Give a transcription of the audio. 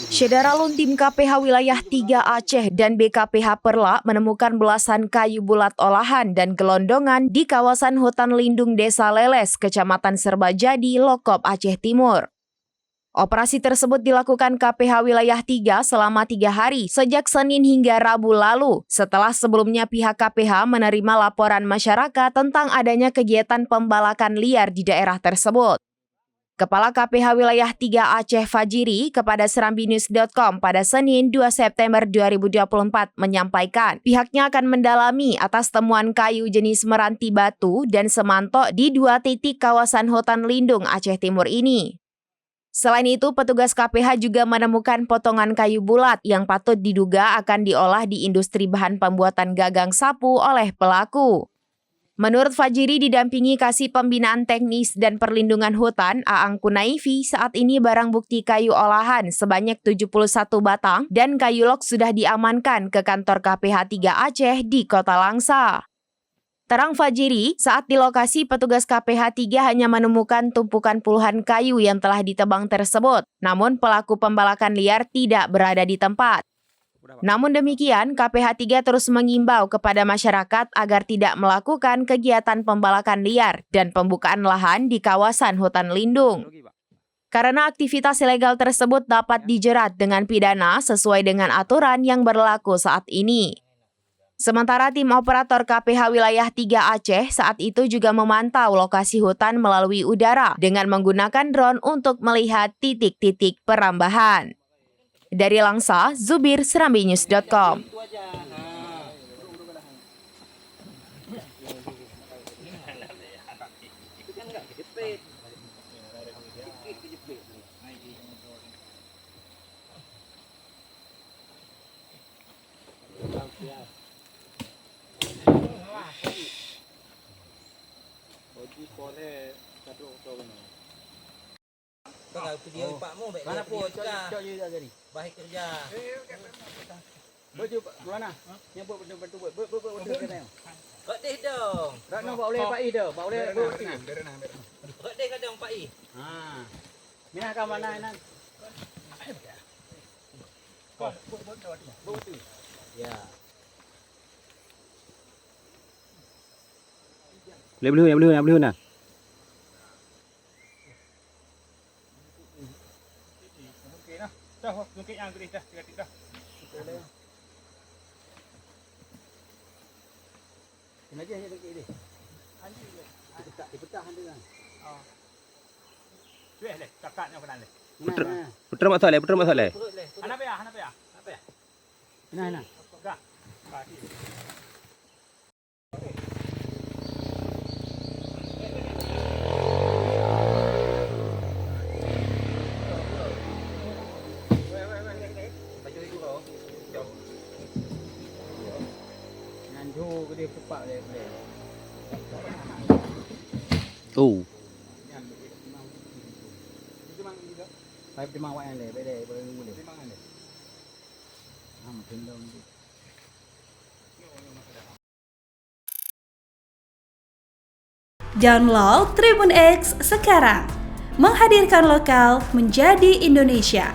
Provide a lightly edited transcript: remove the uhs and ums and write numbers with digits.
Syederalun tim KPH Wilayah 3 Aceh dan BKPH Perla menemukan belasan kayu bulat olahan dan gelondongan di kawasan hutan lindung Desa Leles, Kecamatan Serbajadi, Lokop, Aceh Timur. Operasi tersebut dilakukan KPH Wilayah 3 selama 3 hari sejak Senin hingga Rabu lalu setelah sebelumnya pihak KPH menerima laporan masyarakat tentang adanya kegiatan pembalakan liar di daerah tersebut. Kepala KPH Wilayah 3 Aceh Fajiri kepada serambinews.com pada Senin 2 September 2024 menyampaikan pihaknya akan mendalami atas temuan kayu jenis meranti batu dan semantok di 2 titik kawasan hutan lindung Aceh Timur ini. Selain itu, petugas KPH juga menemukan potongan kayu bulat yang patut diduga akan diolah di industri bahan pembuatan gagang sapu oleh pelaku. Menurut Fajiri didampingi Kasih Pembinaan Teknis dan Perlindungan Hutan Aang Kunaifi, saat ini barang bukti kayu olahan sebanyak 71 batang dan kayu lok sudah diamankan ke kantor KPH 3 Aceh di Kota Langsa. Terang Fajiri, saat di lokasi petugas KPH 3 hanya menemukan tumpukan puluhan kayu yang telah ditebang tersebut, namun pelaku pembalakan liar tidak berada di tempat. Namun demikian, KPH 3 terus mengimbau kepada masyarakat agar tidak melakukan kegiatan pembalakan liar dan pembukaan lahan di kawasan hutan lindung. Karena aktivitas ilegal tersebut dapat dijerat dengan pidana sesuai dengan aturan yang berlaku saat ini. Sementara tim operator KPH Wilayah 3 Aceh saat itu juga memantau lokasi hutan melalui udara dengan menggunakan drone untuk melihat titik-titik perambahan. Dari Langsa, Zubir, serambinews.com. Video pakmu baik mana pun baik kerja. Baju mana? Yang buat bantu buat kena. Deh dong. Tak nak boleh Pak I dah. Boleh buat. Deh kadang Pak I. Ha. Mina ka mana nan? Ya. Boleh nah. Dah, mungkin yang geris dah, tiga. Ini aja dekat ini. Dipecah hantu kan. Oh. Weh leh, kakaknya penan leh. Putra masalah. Anak ya. Nah. Enggak. Dia cepat dia boleh. Oh. Baik timang awak yang boleh boleh. Timang ni. Tendang. Download Tribun X sekarang. Menghadirkan lokal menjadi Indonesia.